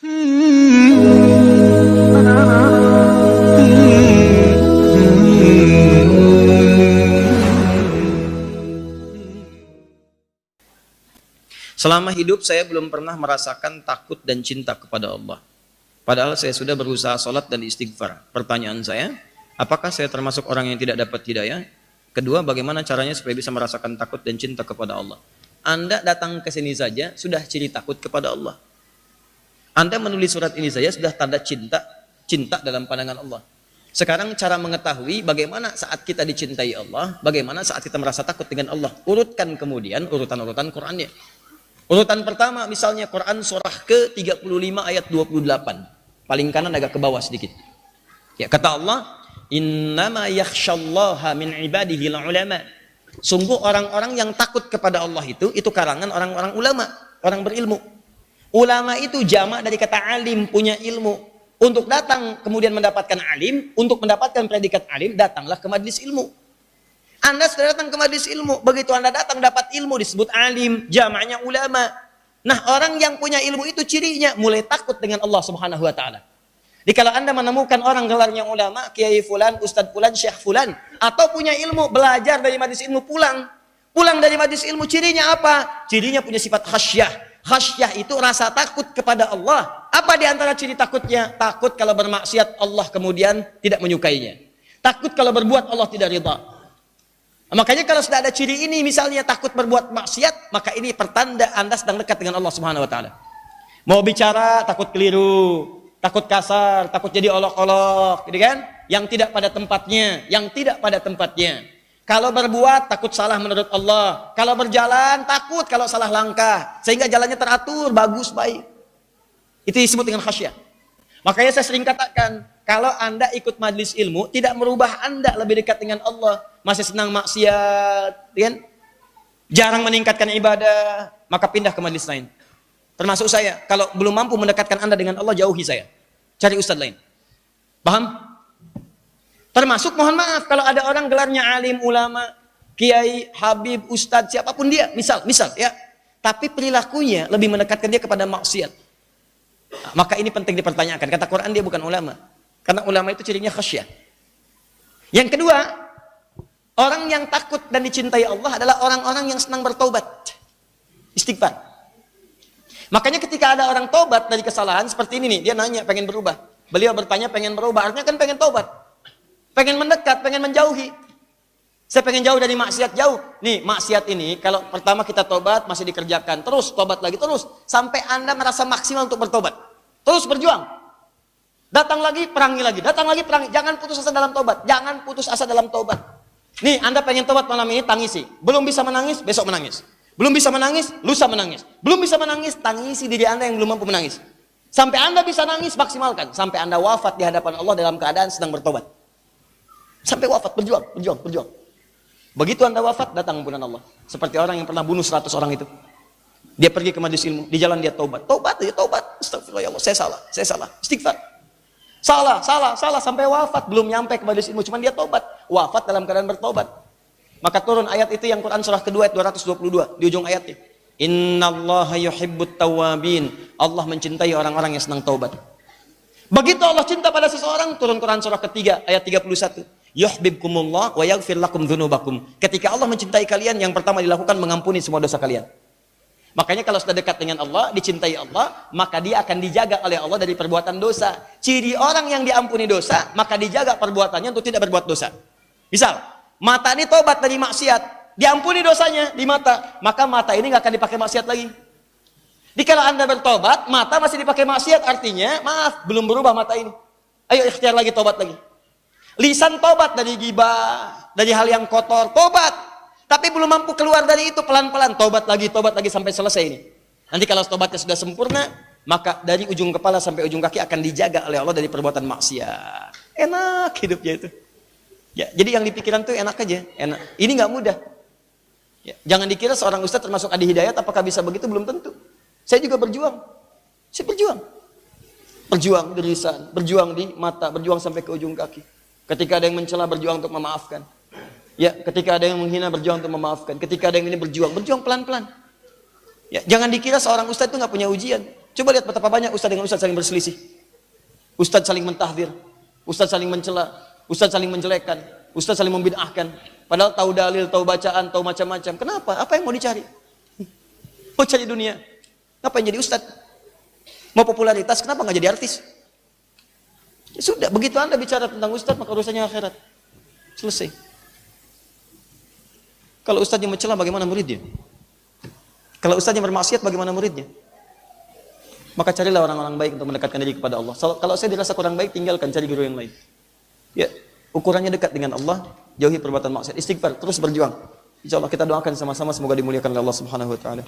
Selama hidup saya belum pernah merasakan takut dan cinta kepada Allah. Padahal saya sudah berusaha sholat dan istighfar. Pertanyaan saya, apakah saya termasuk orang yang tidak dapat hidayah? Kedua, bagaimana caranya supaya bisa merasakan takut dan cinta kepada Allah? Anda datang ke sini saja sudah ciri takut kepada Allah. Anda menulis surat ini saja sudah tanda cinta dalam pandangan Allah. Sekarang cara mengetahui bagaimana saat kita dicintai Allah, bagaimana saat kita merasa takut dengan Allah. Urutkan kemudian urutan-urutan Qur'annya. Urutan pertama misalnya Quran surah ke-35 ayat 28. Paling kanan agak ke bawah sedikit. Ya, kata Allah, "Innama yakhsyallaha min ibadihi ulama." Sungguh orang-orang yang takut kepada Allah itu karangan orang-orang ulama, orang berilmu. Ulama itu jamak dari kata alim, punya ilmu. Untuk datang kemudian mendapatkan alim, untuk mendapatkan predikat alim, datanglah ke majelis ilmu. Anda sudah datang ke majelis ilmu, begitu Anda datang dapat ilmu disebut alim, jamaknya ulama. Nah, orang yang punya ilmu itu cirinya mulai takut dengan Allah Subhanahu wa taala. Jadi kalau Anda menemukan orang gelarnya ulama, kiai fulan, ustadz fulan, syekh fulan, atau punya ilmu, belajar dari majelis ilmu, pulang dari majelis ilmu, cirinya apa? Cirinya punya sifat khasyah. Khasyah itu rasa takut kepada Allah. Apa di antara ciri takutnya? Takut kalau bermaksiat Allah kemudian tidak menyukainya. Takut kalau berbuat Allah tidak ridha. Makanya kalau sudah ada ciri ini, misalnya takut berbuat maksiat, maka ini pertanda Anda sedang dekat dengan Allah Subhanahu wa taala. Mau bicara takut keliru, takut kasar, takut jadi olok-olok, gitu kan? Yang tidak pada tempatnya, Kalau berbuat takut salah menurut Allah. Kalau berjalan takut kalau salah langkah, sehingga jalannya teratur, bagus, baik. Itu disebut dengan khasyah. Makanya saya sering katakan, kalau Anda ikut majelis ilmu, tidak merubah Anda lebih dekat dengan Allah. Masih senang maksiat, kan? Jarang meningkatkan ibadah, maka pindah ke majelis lain. Termasuk saya, kalau belum mampu mendekatkan Anda dengan Allah, jauhi saya. Cari ustadz lain. Paham? Termasuk, mohon maaf, kalau ada orang gelarnya alim, ulama, kiai, habib, ustadz, siapapun dia, misal ya. Tapi perilakunya lebih mendekatkan dia kepada maksiat. Nah, maka ini penting dipertanyakan. Kata Quran dia bukan ulama. Karena ulama itu cirinya khasyah. Yang kedua, orang yang takut dan dicintai Allah adalah orang-orang yang senang bertobat. Istighfar. Makanya ketika ada orang tobat dari kesalahan seperti ini nih, dia nanya pengen berubah. Beliau bertanya pengen berubah, artinya kan pengen tobat. Pengen mendekat, pengen menjauhi. Saya pengen jauh dari maksiat, jauh. Nih, maksiat ini kalau pertama kita tobat masih dikerjakan, terus tobat lagi, terus sampai Anda merasa maksimal untuk bertobat. Terus berjuang. Datang lagi, perangi lagi. Datang lagi, perangi. Jangan putus asa dalam tobat. Jangan putus asa dalam tobat. Nih, Anda pengen tobat malam ini, tangisi. Belum bisa menangis, besok menangis. Belum bisa menangis, lusa menangis. Belum bisa menangis, tangisi diri Anda yang belum mampu menangis. Sampai Anda bisa nangis, maksimalkan. Sampai Anda wafat di hadapan Allah dalam keadaan sedang bertobat. Sampai wafat, berjuang. Begitu Anda wafat, datang ampunan Allah. Seperti orang yang pernah bunuh 100 orang itu. Dia pergi ke majelis ilmu, di jalan dia tobat. Tobat. Astagfirullah, ya Allah, saya salah. Istighfar. Salah, sampai wafat. Belum nyampe ke majelis ilmu, cuman dia tobat. Wafat dalam keadaan bertobat. Maka turun ayat itu yang Quran surah kedua ayat 222. Di ujung ayatnya. Innallaha yuhibbut tawwabin. Allah mencintai orang-orang yang senang taubat. Begitu Allah cinta pada seseorang, turun Quran surah ketiga ayat 31. Yuhibbukumullah wa yaghfir lakum dzunubakum. Ketika Allah mencintai kalian, yang pertama dilakukan mengampuni semua dosa kalian. Makanya kalau sudah dekat dengan Allah, dicintai Allah, maka dia akan dijaga oleh Allah dari perbuatan dosa. Ciri orang yang diampuni dosa, maka dijaga perbuatannya untuk tidak berbuat dosa. Misal, mata ini tobat dari maksiat, diampuni dosanya di mata, maka mata ini nggak akan dipakai maksiat lagi. Jadi kalau Anda bertobat, mata masih dipakai maksiat, artinya maaf, belum berubah mata ini. Ayo ikhtiar lagi, tobat lagi. Lisan tobat dari ghibah, dari hal yang kotor, tobat. Tapi belum mampu keluar dari itu, pelan-pelan tobat lagi sampai selesai ini. Nanti kalau tobatnya sudah sempurna, maka dari ujung kepala sampai ujung kaki akan dijaga oleh Allah dari perbuatan maksiat. Enak hidupnya itu. Ya, jadi yang dipikiran tuh enak aja, enak. Ini nggak mudah. Ya, jangan dikira seorang ustadz termasuk Adi Hidayat, apakah bisa begitu? Belum tentu. Saya juga berjuang. Berjuang di lisan, berjuang di mata, berjuang sampai ke ujung kaki. Ketika ada yang mencela, berjuang untuk memaafkan. Ya, ketika ada yang menghina, berjuang untuk memaafkan. Ketika ada yang ini berjuang pelan-pelan. Ya, jangan dikira seorang ustadz itu nggak punya ujian. Coba lihat betapa banyak ustaz dengan ustaz saling berselisih. Ustaz saling mentahdir, ustaz saling mencela, ustaz saling menjelekkan, ustaz saling membid'ahkan. Padahal tahu dalil, tahu bacaan, tahu macam-macam. Kenapa? Apa yang mau dicari? Mau cari dunia. Ngapain jadi ustaz? Mau popularitas, kenapa nggak jadi artis? Ya sudah, begitu Anda bicara tentang ustaz, maka urusannya akhirat. Selesai. Kalau ustaznya mencela, bagaimana muridnya? Kalau ustaznya bermaksiat, bagaimana muridnya? Maka carilah orang-orang baik untuk mendekatkan diri kepada Allah. Kalau saya dirasa kurang baik, tinggalkan, cari guru yang lain. Ya, ukurannya dekat dengan Allah, jauhi perbuatan maksiat, istighfar, terus berjuang. Insyaallah kita doakan sama-sama semoga dimuliakan oleh Allah Subhanahu wa taala.